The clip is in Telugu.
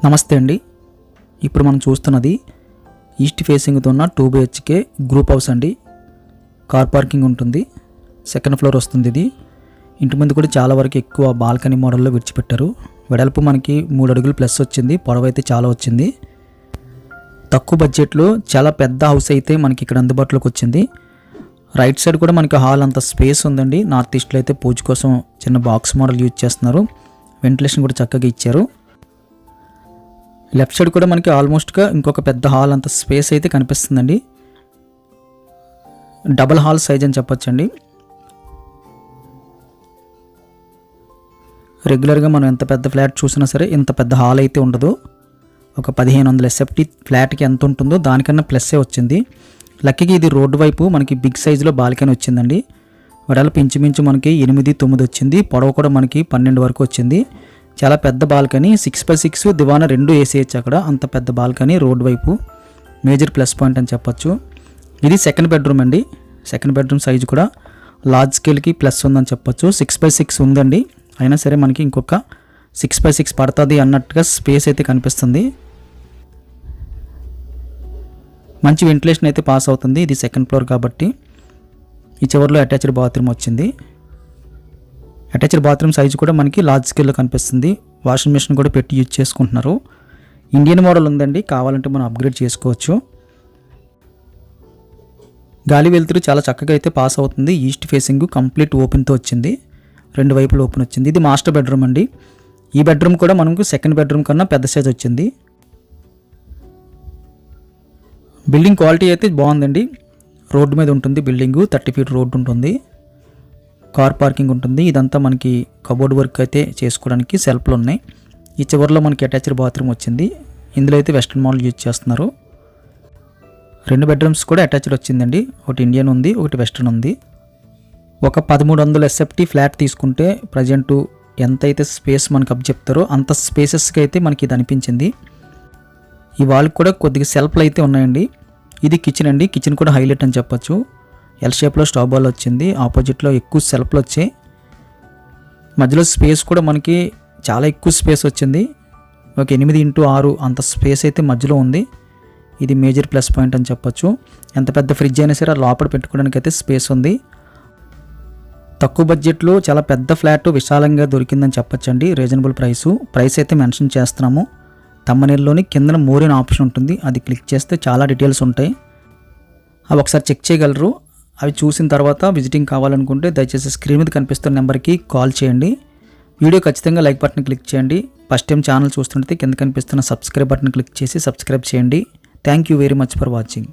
నమస్తే అండి. ఇప్పుడు మనం చూస్తున్నది ఈస్ట్ ఫేసింగ్తో ఉన్న 2 BHK గ్రూప్ హౌస్ అండి. కార్ పార్కింగ్ ఉంటుంది. సెకండ్ ఫ్లోర్ వస్తుంది. ఇది ఇంటి ముందు కూడా చాలా వరకు ఎక్కువ బాల్కనీ మోడల్లో విడిచిపెట్టారు. వెడల్పు మనకి 3 అడుగులు ప్లస్ వచ్చింది. పొడవు అయితే చాలా వచ్చింది. తక్కువ బడ్జెట్లో చాలా పెద్ద హౌస్ అయితే మనకి ఇక్కడ అందుబాటులోకి వచ్చింది. రైట్ సైడ్ కూడా మనకి హాల్ అంత స్పేస్ ఉందండి. నార్త్ ఈస్ట్లో అయితే పూజ కోసం చిన్న బాక్స్ మోడల్ యూజ్ చేస్తున్నారు. వెంటిలేషన్ కూడా చక్కగా ఇచ్చారు. లెఫ్ట్ సైడ్ కూడా మనకి ఆల్మోస్ట్గా ఇంకొక పెద్ద హాల్ అంత స్పేస్ అయితే కనిపిస్తుందండి. డబుల్ హాల్ సైజ్ అని చెప్పొచ్చండి. రెగ్యులర్గా మనం ఎంత పెద్ద ఫ్లాట్ చూసినా సరే ఇంత పెద్ద హాల్ అయితే ఉండదు. ఒక 1500 SFT ఫ్లాట్కి ఎంత ఉంటుందో దానికన్నా ప్లస్సే వచ్చింది. లక్కీకి ఇది రోడ్డు వైపు మనకి బిగ్ సైజులో బాల్కనీ వచ్చిందండి. వెడల్పు ఇంచుమించు మనకి 8-9 వచ్చింది. పొడవు కూడా మనకి 12 వరకు వచ్చింది. చాలా పెద్ద బాల్కనీ, 6x6 దివానా 2 వేసేయచ్చు. అక్కడ అంత పెద్ద బాల్కనీ రోడ్ వైపు మేజర్ ప్లస్ పాయింట్ అని చెప్పొచ్చు. ఇది సెకండ్ బెడ్రూమ్ అండి. సెకండ్ బెడ్రూమ్ సైజు కూడా లార్జ్ స్కేల్కి ప్లస్ ఉందని చెప్పొచ్చు. 6x6 ఉందండి. అయినా సరే మనకి ఇంకొక 6x6 పడుతుంది అన్నట్టుగా స్పేస్ అయితే కనిపిస్తుంది. మంచి వెంటిలేషన్ అయితే పాస్ అవుతుంది. ఇది సెకండ్ ఫ్లోర్ కాబట్టి. ఈ చివరిలో అటాచ్డ్ బాత్రూమ్ వచ్చింది. అటాచ్డ్ బాత్రూమ్ సైజు కూడా మనకి లార్జ్ స్కేల్లో కనిపిస్తుంది. వాషింగ్ మెషిన్ కూడా పెట్టి యూజ్ చేసుకుంటున్నారు. ఇండియన్ మోడల్ ఉందండి. కావాలంటే మనం అప్గ్రేడ్ చేసుకోవచ్చు. గాలి వెలుతురు చాలా చక్కగా అయితే పాస్ అవుతుంది. ఈస్ట్ ఫేసింగ్ కంప్లీట్ ఓపెన్తో వచ్చింది. 2 వైపులు ఓపెన్ వచ్చింది. ఇది మాస్టర్ బెడ్రూమ్ అండి. ఈ బెడ్రూమ్ కూడా మనకు సెకండ్ బెడ్రూమ్ కన్నా పెద్ద సైజ్ వచ్చింది. బిల్డింగ్ క్వాలిటీ అయితే బాగుందండి. రోడ్డు మీద ఉంటుంది బిల్డింగు. 30 feet రోడ్డు ఉంటుంది. కార్ పార్కింగ్ ఉంటుంది. ఇదంతా మనకి కబోర్డ్ వర్క్ అయితే చేసుకోవడానికి సెల్ఫ్లు ఉన్నాయి. ఈ చివరిలో మనకి అటాచ్డ్ బాత్రూమ్ వచ్చింది. ఇందులో అయితే వెస్ట్రన్ మోడల్ యూజ్ చేస్తున్నారు. 2 బెడ్రూమ్స్ కూడా అటాచ్డ్ వచ్చిందండి. ఒకటి ఇండియన్ ఉంది, ఒకటి వెస్ట్రన్ ఉంది. ఒక 1300 SFT ఫ్లాట్ తీసుకుంటే ప్రజెంటు ఎంతైతే స్పేస్ మనకు అప్ చెప్తారో అంత స్పేసెస్కి అయితే మనకి ఇది అనిపించింది. ఈ వాల్కి కూడా కొద్దిగా సెల్ఫ్లు అయితే ఉన్నాయండి. ఇది కిచెన్ అండి. కిచెన్ కూడా హైలైట్ అని చెప్పొచ్చు. ఎల్ షేప్లో స్టవ్ బాల్ వచ్చింది. ఆపోజిట్లో ఎక్కువ సెల్ఫ్లు వచ్చాయి. మధ్యలో స్పేస్ కూడా మనకి చాలా ఎక్కువ స్పేస్ వచ్చింది. ఒక 8x6 అంత స్పేస్ అయితే మధ్యలో ఉంది. ఇది మేజర్ ప్లస్ పాయింట్ అని చెప్పొచ్చు. ఎంత పెద్ద ఫ్రిడ్జ్ అయినా సరే లోపల పెట్టుకోవడానికి అయితే స్పేస్ ఉంది. తక్కువ బడ్జెట్లో చాలా పెద్ద ఫ్లాట్ విశాలంగా దొరికిందని చెప్పొచ్చండి. రీజనబుల్ ప్రైస్ అయితే మెన్షన్ చేస్తున్నాము. తమ్మనేల్లోని కిందన మోర్ అనే ఆప్షన్ ఉంటుంది. అది క్లిక్ చేస్తే చాలా డీటెయిల్స్ ఉంటాయి. అవి ఒకసారి చెక్ చేయగలరు. అవి చూసిన తర్వాత విజిటింగ్ కావాలనుకుంటే దయచేసి స్క్రీన్ మీద కనిపిస్తున్న నెంబర్కి కాల్ చేయండి. వీడియో ఖచ్చితంగా లైక్ బటన్ క్లిక్ చేయండి. ఫస్ట్ టైం ఛానల్ చూస్తుంటే కింద కనిపిస్తున్న సబ్స్క్రైబ్ బటన్ క్లిక్ చేసి సబ్స్క్రైబ్ చేయండి. Thank you very much for watching.